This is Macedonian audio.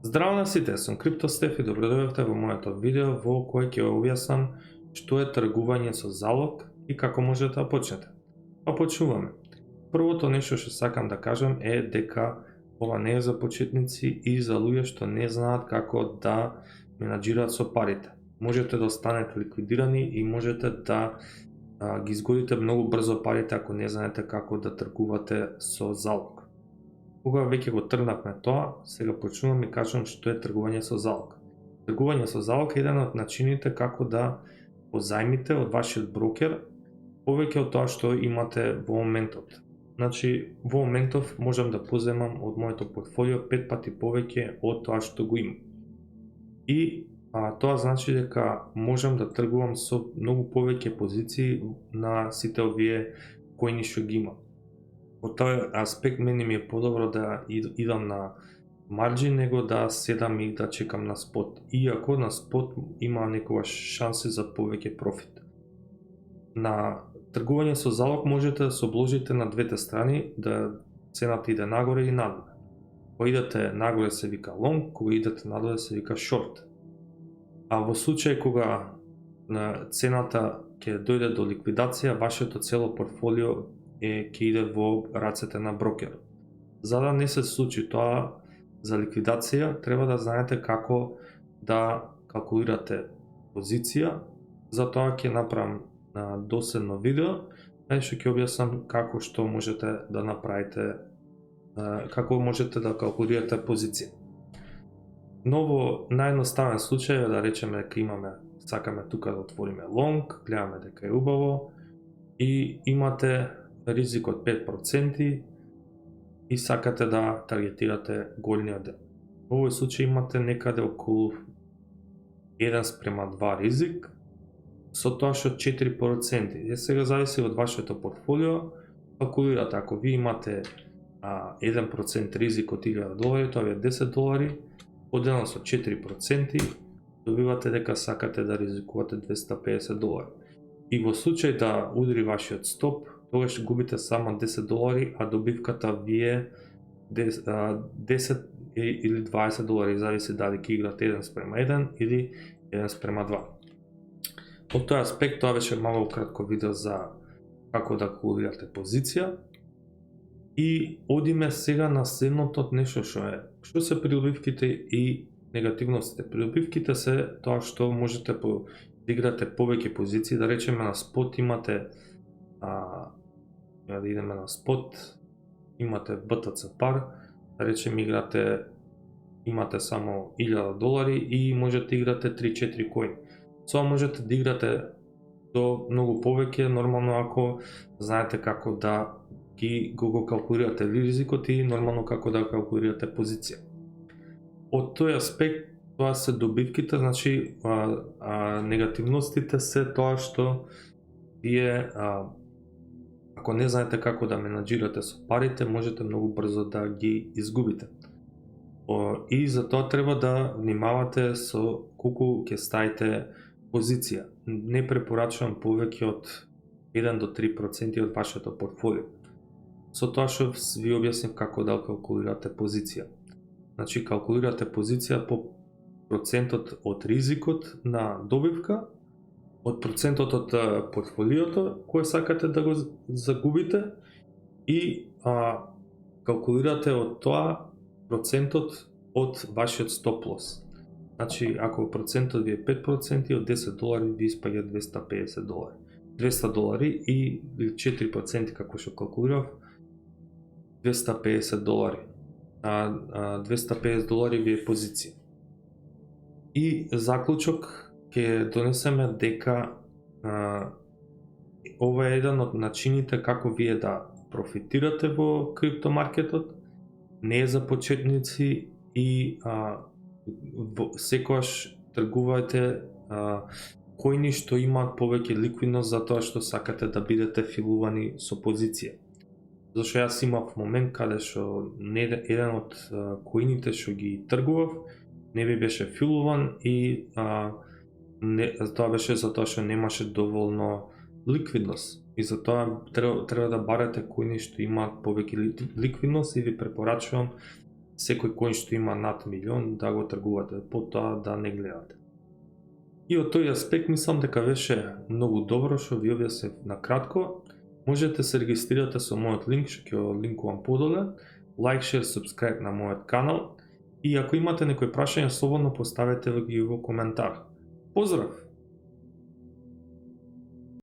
Здраво на сите, сум CryptoStef и добродојавте во моето видео во кое ќе објаснам што е тргување со залог и како можете да почнете. Па почнуваме. Првото нешто што сакам да кажам е дека ова не е за почетници и за луѓе што не знаат како да менаџираат со парите. Можете да останете ликвидирани и можете да ги изгубите многу брзо парите ако не знаете како да тргувате со залог. Кога веќе го тргнавме тоа, сега почнувам и кажам што е тргување со залог. Тргување со залог е еден од начините како да позајмите од вашиот брокер повеќе од тоа што имате во моментот. Значи, во моментов можам да поземам од моето портфолио 5 пати повеќе од тоа што го имам. И тоа значи дека можам да тргувам со многу повеќе позиции на сите овие коини што ги имам. Од тој аспект мене ми е подобро да идам на марџин него да седам и да чекам на спот. Иако на спот има некогаш шанси за повеќе профит. На тргување со залог можете да се обложите на двете страни, да цената иде нагоре и надоле. Кога идете нагоре се вика long, кога идете надоле се вика short. А во случај кога цената ќе дојде до ликвидација, вашето цело портфолио ќе иде во рацете на брокерот. За да не се случи тоа за ликвидација, треба да знаете како да калкулирате позиција. За тоа ќе направам доследно видео, каде што ќе објаснам како што можете да направите, како можете да калкулирате позиција. Но во наједноставен случај е да речеме дека сакаме тука да отвориме long, гледаме дека е убаво и имате ризик од 5% и сакате да таргетирате големиот дел. Во овој случај имате некаде околу 1:2 ризик, со тоа што 4%. Сега зависи од вашето портфолио, калкулирате, ако ви имате 1% ризик од $1000, тоа е $10, поделено со 4%, добивате дека сакате да ризикувате $250. И во случај да удри вашиот стоп, тогаш губите само $10, а добивката ви е 10 или $20, зависи дали ќе играте 1:1 или 1:2. Од тој аспект, тоа беше малку кратко видео за како да калкулирате позиција. И одиме сега на следното нешто што се придобивките и негативностите. Придобивките се тоа што можете да играте повеќе позиции, да речеме на спот имате да идеме на спот, имате BTC пар, да речеме имате само $1000 и можете да играте 3-4 коини. Со можете да играте до многу повеќе, нормално ако знаете како да го калкулирате ризикот и нормално како да калкулирате позиција. Од тој аспект, тоа се добивките, значи негативностите се тоа што вие ако не знаете како да менаџирате со парите, можете многу брзо да ги изгубите. И за тоа треба да внимавате со колку ќе ставите позиција. Не препорачувам повеќе од 1 до 3% од вашето портфолио. Со тоа што ви објаснив како да калкулирате позиција. Значи, калкулирате позиција по процентот од ризикот на добивка, од процентот од портфолиото кој сакате да го загубите и калкулирате од тоа процентот од вашиот стоп лос. Значи, ако процентот ви е 5%, од $10 ви испаѓа $250. $200 и 4% како што калкулирав, $250. $250 ви е позиција. И заклучок ќе донесеме дека ова е еден од начините како вие да профитирате во криптомаркетот, не е за почетници и секогаш тргувајте коини што имаат повеќе ликвидност за тоа што сакате да бидете филувани со позиција. Зашто јас имав момент каде што еден од коините што ги тргував не би беше филуван и тоа беше затоа што немаше доволно ликвидност. И затоа треба да барате коини што имаат повеќе ликвидност и ви препорачувам секој коин што има над милион да го тргувате, потоа да не гледате. И од тој аспект мислам дека беше многу добро што ви објаснив на кратко. Можете се регистрирате со мојот линк, што ќе го линкувам подоле. Лайк, шер, субскрайб на мојот канал. И ако имате некои прашања, слободно поставете ги во коментар. Поздрав!